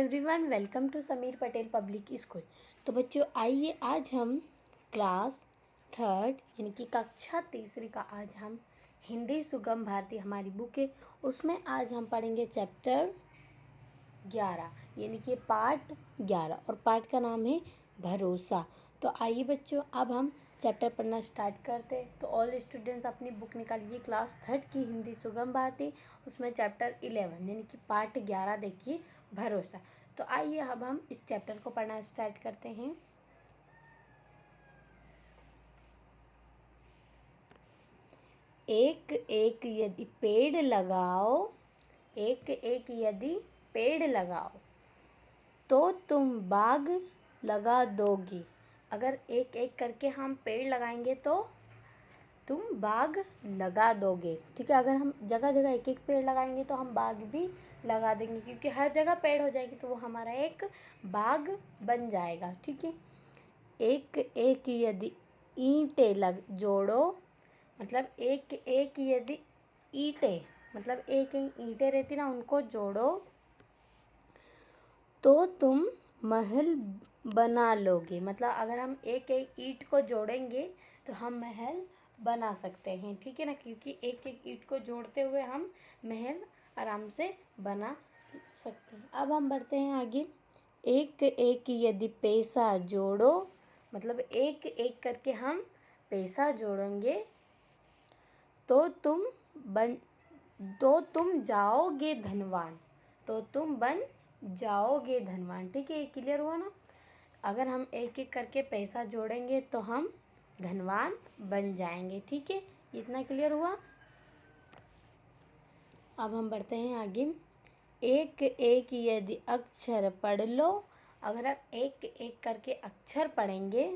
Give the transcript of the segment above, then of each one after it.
Everyone, welcome to Sameer Patel public school. तो बच्चों, आइए आज हम क्लास थर्ड यानी कि कक्षा तीसरी का आज हम हिंदी सुगम भारती हमारी बुक है, उसमें आज हम पढ़ेंगे चैप्टर 11 यानी कि पार्ट 11 और पार्ट का नाम है भरोसा। तो आइए बच्चों, अब हम चैप्टर पढ़ना स्टार्ट करते हैं। तो ऑल स्टूडेंट्स अपनी बुक निकालिए, क्लास थर्ड की हिंदी सुगम भारती, उसमें चैप्टर 11 यानी कि पार्ट 11 देखिए, भरोसा। तो आइए अब हम इस चैप्टर को पढ़ना स्टार्ट करते हैं। एक एक यदि पेड़ लगाओ, एक एक यदि पेड़ लगाओ तो तुम बाग लगा दोगी। अगर एक एक करके हम पेड़ लगाएंगे तो तुम बाग लगा दोगे। ठीक है, अगर हम जगह जगह एक एक पेड़ लगाएंगे तो हम बाग भी लगा देंगे, क्योंकि हर जगह पेड़ हो जाएगी तो वो हमारा एक बाग बन जाएगा। ठीक है, एक एक यदि ईंटें लग जोड़ो, मतलब एक एक यदि ईंटें, मतलब एक एक ईंटें रहती ना, उनको जोड़ो तो तुम महल बना लोगे। मतलब अगर हम एक एक ईंट को जोड़ेंगे तो हम महल बना सकते हैं। ठीक है ना, क्योंकि एक एक ईंट को जोड़ते हुए हम महल आराम से बना सकते हैं। अब हम बढ़ते हैं आगे। एक एक यदि पैसा जोड़ो, मतलब एक एक करके हम पैसा जोड़ेंगे तो तुम जाओगे धनवान, तो तुम बन जाओगे धनवान। ठीक है, ये क्लियर हुआ ना। अगर हम एक एक करके पैसा जोड़ेंगे तो हम धनवान बन जाएंगे। ठीक है, इतना क्लियर हुआ। अब हम बढ़ते हैं आगे। एक एक यदि अक्षर पढ़ लो, अगर हम एक एक करके अक्षर पढ़ेंगे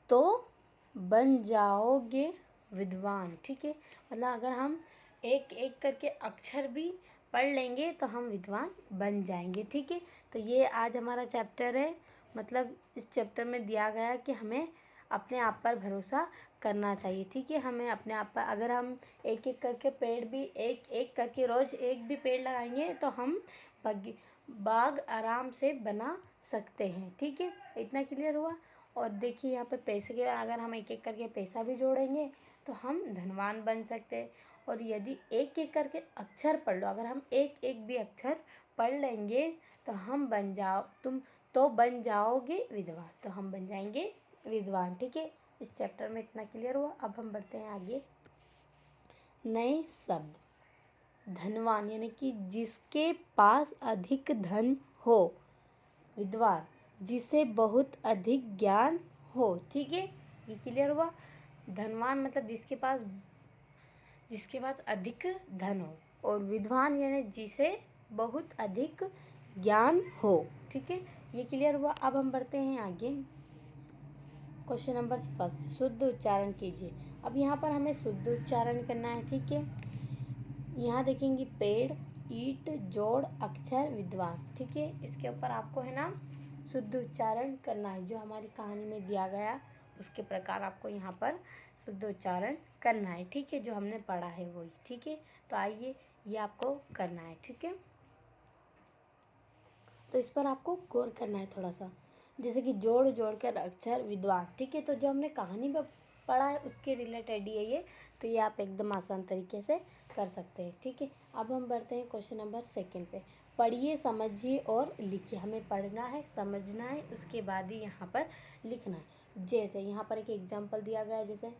तो बन जाओगे विद्वान। ठीक है, मतलब अगर हम एक एक करके अक्षर भी पढ़ लेंगे तो हम विद्वान बन जाएंगे। ठीक है, तो ये आज हमारा चैप्टर है। मतलब इस चैप्टर में दिया गया कि हमें अपने आप पर भरोसा करना चाहिए। ठीक है, हमें अपने आप पर, अगर हम एक एक करके पेड़ भी एक एक करके रोज़ एक भी पेड़ लगाएंगे तो हम बाग आराम से बना सकते हैं। ठीक है, इतना क्लियर हुआ। और देखिए यहाँ पे पैसे के, अगर हम एक एक करके पैसा भी जोड़ेंगे तो हम धनवान बन सकते हैं। और यदि एक एक करके अक्षर पढ़ लो, अगर हम एक एक भी अक्षर पढ़ लेंगे तो हम बन जाओगे विद्वान, तो हम बन जाएंगे विद्वान। ठीक है, इस चैप्टर में इतना क्लियर हुआ। अब हम बढ़ते हैं आगे। नए शब्द। धनवान यानी कि जिसके पास अधिक धन हो, विद्वान जिसे बहुत अधिक ज्ञान हो। ठीक है, ये क्लियर हुआ। धनवान मतलब जिसके पास अधिक धन हो, और विद्वान यानी जिसे बहुत अधिक ज्ञान हो। ठीक है, ये क्लियर हुआ। अब हम बढ़ते हैं आगे। क्वेश्चन नंबर फर्स्ट, शुद्ध उच्चारण कीजिए। अब यहाँ पर हमें शुद्ध उच्चारण करना है। ठीक है, यहाँ देखेंगे पेड़, ईंट, जोड़, अक्षर, विद्वान। ठीक है, इसके ऊपर आपको है ना शुद्ध उच्चारण करना है। जो हमारी कहानी में दिया गया उसके प्रकार आपको यहाँ पर शुद्ध उच्चारण करना है। ठीक है, जो हमने पढ़ा है वही। ठीक है, तो आइए ये आपको करना है। ठीक है, तो इस पर आपको गौर करना है थोड़ा सा। जैसे कि जोड़ जोड़कर अक्षर विद्वान। ठीक है, तो जो हमने कहानी में पढ़ा है उसके रिलेटेड ही है ये, तो ये आप एकदम आसान तरीके से कर सकते हैं। ठीक है, अब हम बढ़ते हैं क्वेश्चन नंबर सेकंड पे। पढ़िए, समझिए और लिखिए। हमें पढ़ना है, समझना है, उसके बाद ही यहाँ पर लिखना है। जैसे यहाँ पर एक एग्जाम्पल दिया गया है, जैसे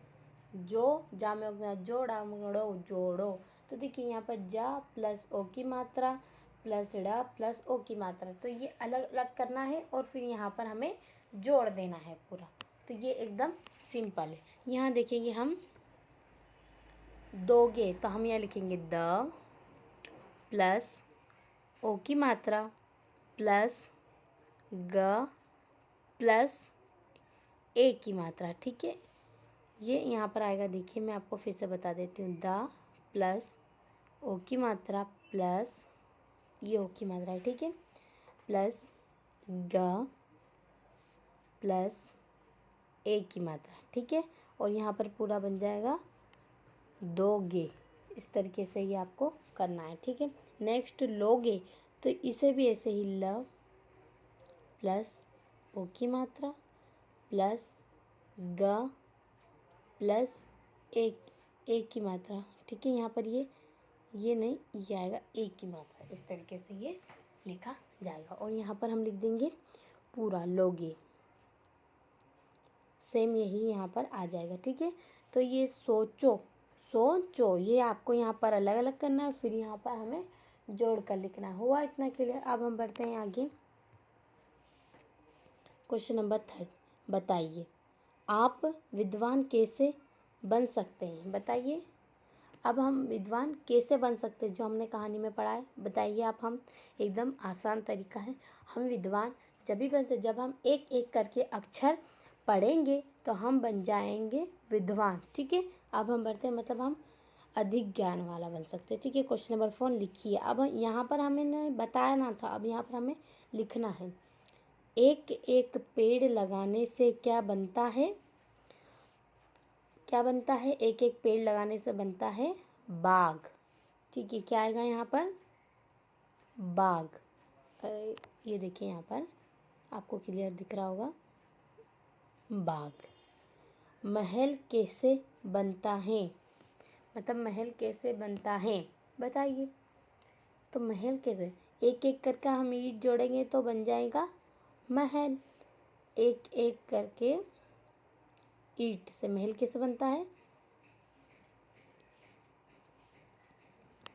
जो जा में जोड़ा मोड़ो जोड़ो। तो देखिए यहाँ पर जा प्लस ओ की मात्रा प्लस ड प्लस ओ की मात्रा, तो ये अलग अलग करना है और फिर यहाँ पर हमें जोड़ देना है पूरा। तो ये एकदम सिंपल है। यहाँ देखेंगे हम दोगे, तो हम यहाँ लिखेंगे द प्लस ओ की मात्रा प्लस ग प्लस ए की मात्रा। ठीक है, ये यहाँ पर आएगा। देखिए मैं आपको फिर से बता देती हूँ। द प्लस ओ की मात्रा प्लस ये ओ की मात्रा है। ठीक है, प्लस ग प्लस ए की मात्रा। ठीक है, और यहाँ पर पूरा बन जाएगा दोगे। इस तरीके से ये आपको करना है। ठीक है, नेक्स्ट लोगे, तो इसे भी ऐसे ही ल प्लस ओ की मात्रा प्लस ग प्लस ए की मात्रा, ठीक है। यहाँ पर ये नहीं, ये आएगा ए की मात्रा। इस तरीके से ये लिखा जाएगा। और यहाँ पर हम लिख देंगे पूरा लोगे, सेम यही यहाँ पर आ जाएगा, ठीक है। तो ये सोचो ये आपको यहाँ पर अलग अलग करना है, फिर यहाँ पर हमें जोड़ कर लिखना है। हुआ इतना क्लियर। अब हम बढ़ते हैं आगे। क्वेश्चन नंबर 3, बताइए आप विद्वान कैसे बन सकते हैं। बताइए अब हम विद्वान कैसे बन सकते हैं, जो हमने कहानी में पढ़ा है। बताइए आप। हम एकदम आसान तरीका है। हम विद्वान जब भी बन सकते, जब हम एक एक करके अक्षर पढ़ेंगे तो हम बन जाएंगे विद्वान, ठीक है। अब हम बढ़ते हैं, मतलब हम अधिक ज्ञान वाला बन सकते हैं, ठीक है। क्वेश्चन नंबर 4 लिखिए। अब यहाँ पर हमें बताया ना था, अब यहाँ पर हमें लिखना है। एक एक पेड़ लगाने से क्या बनता है। क्या बनता है। एक एक पेड़ लगाने से बनता है बाग, ठीक है। क्या आएगा यहाँ पर, बाग। ये देखिए यहाँ पर आपको क्लियर दिख रहा होगा, बाग। महल कैसे बनता है, मतलब महल कैसे बनता है, बताइए। तो महल कैसे, एक एक करके हम ईंट जोड़ेंगे तो बन जाएगा महल। एक एक करके ईंट से महल कैसे बनता है,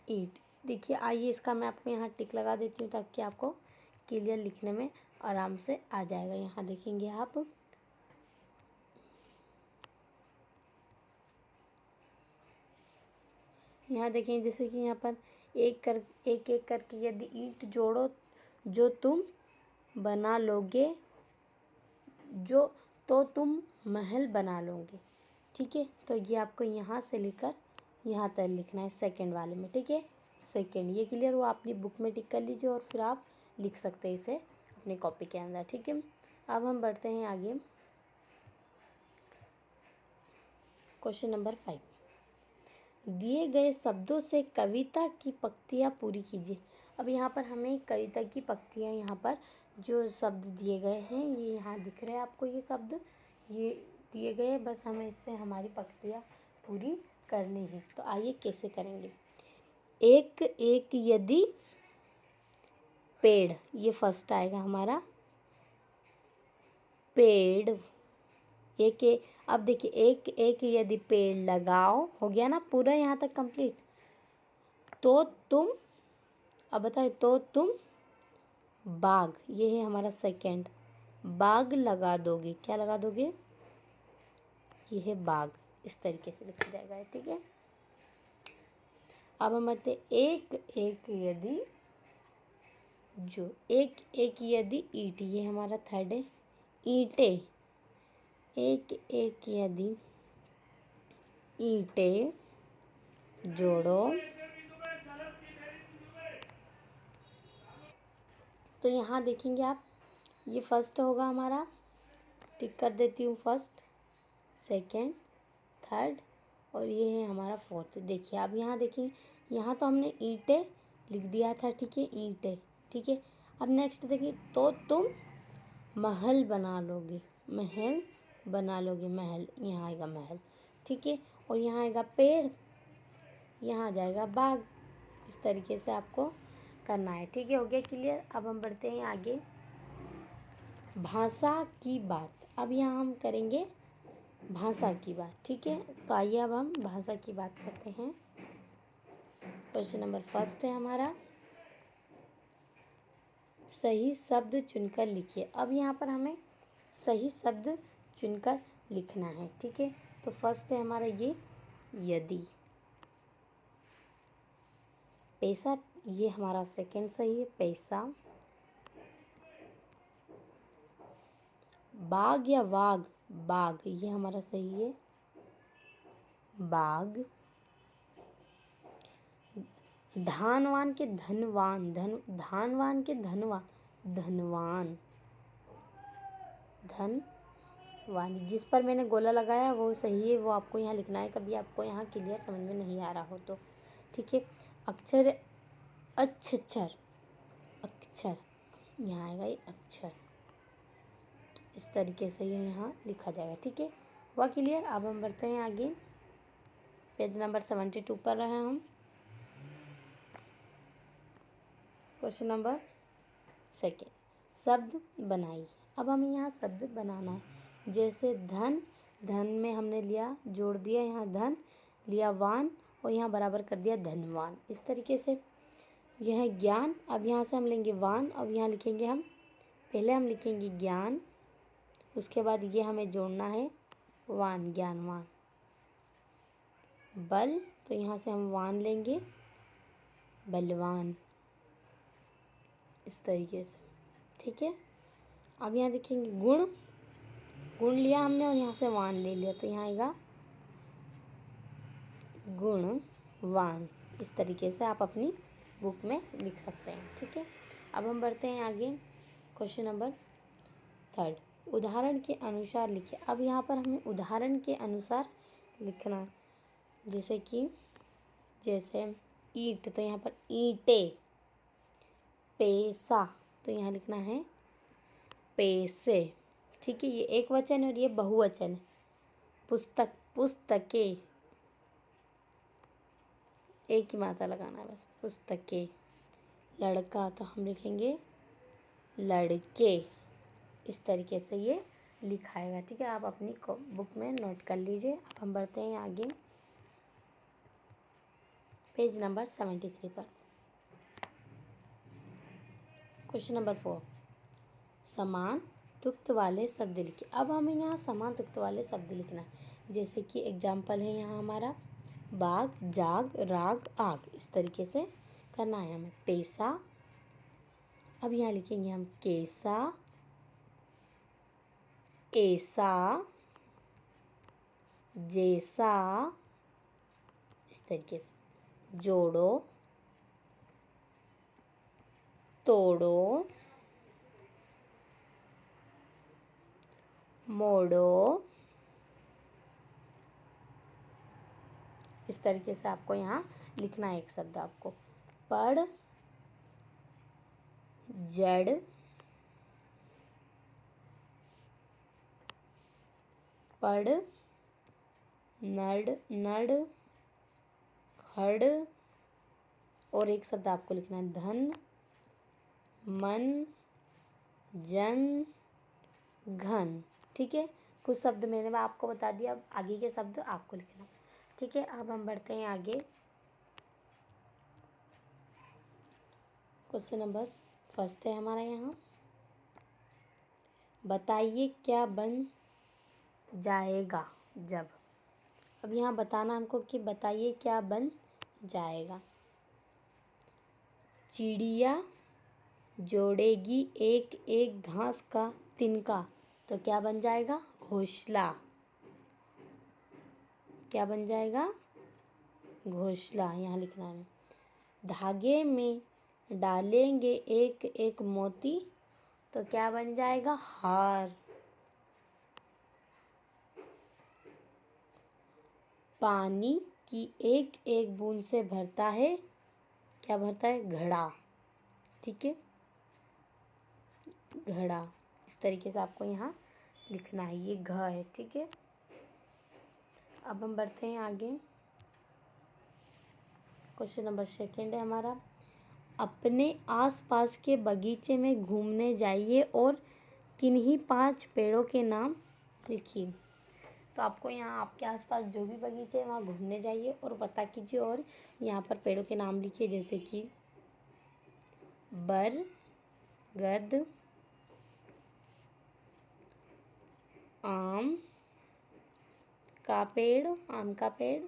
ईंट। देखिए आइए इसका मैं आपको यहाँ टिक लगा देती हूँ, ताकि आपको क्लियर लिखने में आराम से आ जाएगा। यहाँ देखेंगे आप, यहाँ देखेंगे जैसे कि यहाँ पर एक एक करके यदि ईंट जोड़ो जो तुम बना लोगे, जो तो तुम महल बना लोगे, ठीक है। तो ये आपको यहाँ से लेकर यहाँ तक लिखना है सेकंड वाले में, ठीक है। सेकंड ये क्लियर हुआ। अपनी बुक में टिक कर लीजिए और फिर आप लिख सकते हैं इसे अपनी कॉपी के अंदर, ठीक है। अब हम बढ़ते हैं आगे। क्वेश्चन नंबर 5, दिए गए शब्दों से कविता की पंक्तियाँ पूरी कीजिए। अब यहाँ पर हमें कविता की पंक्तियाँ, यहाँ पर जो शब्द दिए गए हैं ये यहाँ दिख रहे हैं आपको, ये शब्द ये दिए गए हैं, बस हमें इससे हमारी पंक्तियाँ पूरी करनी है। तो आइए कैसे करेंगे। एक एक यदि पेड़, ये फर्स्ट आएगा हमारा, पेड़। एक अब देखिए एक एक यदि पेड़ लगाओ, हो गया ना पूरा यहाँ तक कंप्लीट। तो तुम, अब बताए, तो तुम बाग, ये है हमारा सेकंड, बाग लगा दोगे। क्या लगा दोगे, ये है बाग। इस तरीके से लिखा जाएगा, ठीक है। अब हम आते एक एक यदि, जो एक एक यदि ईंट, ये हमारा थर्ड है, ईंटे। एक एक यदि ईंटे जोड़ो, तो यहाँ देखेंगे आप, ये फर्स्ट होगा हमारा, टिक कर देती हूँ फर्स्ट, सेकंड, थर्ड, और ये है हमारा फोर्थ। देखिए अब यहाँ देखिए, यहाँ तो हमने ईंटें लिख दिया था, ठीक है, ईंटें, ठीक है। अब नेक्स्ट देखिए, तो तुम महल बना लोगे, महल बना लोगे, महल, यहाँ आएगा महल, ठीक है। और यहाँ आएगा पेड़, यहाँ आ जाएगा बाग। इस तरीके से आपको करना है, ठीक है। हो गया क्लियर। अब हम बढ़ते हैं आगे। भाषा की बात, अब यहाँ हम करेंगे भाषा की बात, ठीक है। तो आइए अब हम भाषा की बात करते हैं। क्वेश्चन नंबर फर्स्ट है हमारा, सही शब्द चुनकर लिखिए। अब यहाँ पर हमें सही शब्द चुनकर लिखना है, ठीक है। तो फर्स्ट है हमारा ये यदि, पैसा, ये हमारा सेकंड सही है, पैसा। बाग या वाग, बाग, ये हमारा सही है, बाग। धानवान के धनवान, धानवान के धनवान, धनवान, धनवान। जिस पर मैंने गोला लगाया वो सही है, वो आपको यहाँ लिखना है, कभी आपको यहाँ क्लियर समझ में नहीं आ रहा हो तो, ठीक है। अक्षर अच्छर, अक्षर, यहाँ आएगा ये अक्षर, इस तरीके से ये यहाँ लिखा जाएगा। ठीक है, हुआ क्लियर। अब हम बढ़ते हैं आगे, पेज नंबर 72 पर रहे हम। क्वेश्चन नंबर 2, शब्द बनाइए। अब हमें यहाँ शब्द बनाना है, जैसे धन, धन में हमने लिया, जोड़ दिया यहाँ धन, लिया वान और यहाँ बराबर कर दिया धनवान। इस तरीके से यह है ज्ञान। अब यहाँ से हम लेंगे वान, अब यहाँ लिखेंगे हम, पहले हम लिखेंगे ज्ञान, उसके बाद ये हमें जोड़ना है वान, ज्ञानवान। बल, तो यहाँ से हम वान लेंगे, बलवान, इस तरीके से। ठीक है, अब यहाँ देखेंगे गुण, गुण लिया हमने और यहाँ से वान ले लिया, तो यहाँ आएगा गुणवान। इस तरीके से आप अपनी बुक में लिख सकते हैं। ठीक है, अब हम बढ़ते हैं आगे, क्वेश्चन नंबर 3, उदाहरण के अनुसार लिखिए। अब यहाँ पर हमें उदाहरण के अनुसार लिखना है, जैसे कि जैसे ईंट, तो यहाँ पर ईंटे, पैसा, तो यहाँ लिखना है पैसे। ठीक है, ये एक वचन और ये बहुवचन है। पुस्तक, पुस्तकें, एक ही मात्रा लगाना है बस, पुस्तकें। लड़का, तो हम लिखेंगे लड़के। इस तरीके से ये लिखाएगा। ठीक है, आप अपनी बुक में नोट कर लीजिए। अब हम बढ़ते हैं आगे, पेज नंबर 73 पर। क्वेश्चन नंबर 4, समान तुक्त वाले शब्द लिखिए। अब हमें यहाँ समान तुक्त वाले शब्द लिखना है, जैसे कि एग्जाम्पल है यहाँ हमारा बाग, जाग, राग, आग। इस तरीके से करना है हमें। पैसा, अब यहाँ लिखेंगे हम कैसा, ऐसा, जैसा, इस तरीके से। जोड़ो, तोड़ो, मोड़ो, इस तरीके से आपको यहाँ लिखना है एक शब्द आपको। पढ़, जड़, पढ़, नड़, नड़, खड़, और एक शब्द आपको लिखना है धन, मन, जन, घन। ठीक है, कुछ शब्द मैंने आपको बता दिया, अब आगे के शब्द आपको लिखना। ठीक है, अब हम बढ़ते हैं आगे, क्वेश्चन नंबर 1 है हमारा यहाँ, बताइए क्या बन जाएगा जब। अब यहाँ बताना हमको कि बताइए क्या बन जाएगा। चिड़िया जोड़ेगी एक एक घास का तिनका, तो क्या बन जाएगा, घोंसला। क्या बन जाएगा, घोंसला, यहाँ लिखना है। धागे में डालेंगे एक एक मोती, तो क्या बन जाएगा, हार। पानी की एक एक बूंद से भरता है, क्या भरता है, घड़ा। ठीक है, घड़ा। इस तरीके से आपको यहाँ लिखना है, ये घ है। ठीक है, अब हम बढ़ते हैं आगे, क्वेश्चन नंबर 2 है हमारा, अपने आसपास के बगीचे में घूमने जाइए और किन्हीं 5 पेड़ों के नाम लिखिए। तो आपको यहाँ आपके आसपास जो भी बगीचे है वहाँ घूमने जाइए और पता कीजिए और यहाँ पर पेड़ों के नाम लिखिए, जैसे कि बरगद, आम का पेड़, आम का पेड़,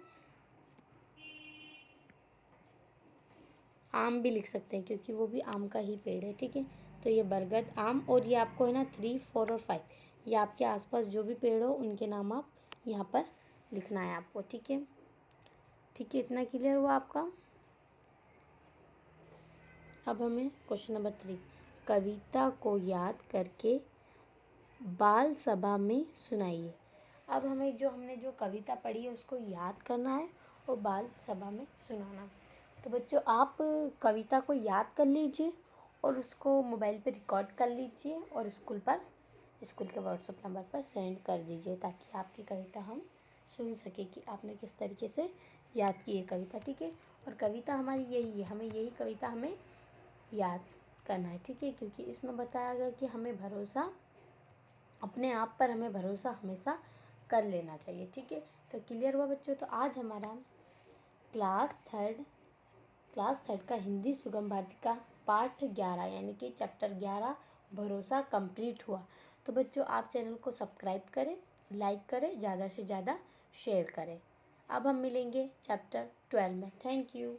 आम भी लिख सकते हैं क्योंकि वो भी आम का ही पेड़ है। ठीक है, तो ये बरगद, आम, और ये आपको है ना 3, 4 और 5, ये आपके आसपास जो भी पेड़ हो उनके नाम आप यहाँ पर लिखना है आपको। ठीक है, ठीक है, इतना क्लियर हुआ आपका। अब हमें क्वेश्चन नंबर 3, कविता को याद करके बाल सभा में सुनाइए। अब हमें हमने जो कविता पढ़ी है उसको याद करना है और बाल सभा में सुनाना। तो बच्चों आप कविता को याद कर लीजिए और उसको मोबाइल पे रिकॉर्ड कर लीजिए और स्कूल के व्हाट्सएप नंबर पर सेंड कर दीजिए, ताकि आपकी कविता हम सुन सके कि आपने किस तरीके से याद की है कविता। ठीक है, और कविता हमारी यही है, हमें यही कविता हमें याद करना है। ठीक है, क्योंकि इसमें बताया गया कि हमें भरोसा, अपने आप पर हमें भरोसा हमेशा कर लेना चाहिए। ठीक है, तो क्लियर हुआ बच्चों। तो आज हमारा क्लास थर्ड का हिंदी सुगम भारती का पाठ 11 यानी कि चैप्टर 11 भरोसा कंप्लीट हुआ। तो बच्चों आप चैनल को सब्सक्राइब करें, लाइक करें, ज़्यादा से ज़्यादा शेयर करें। अब हम मिलेंगे चैप्टर 12 में। Thank you.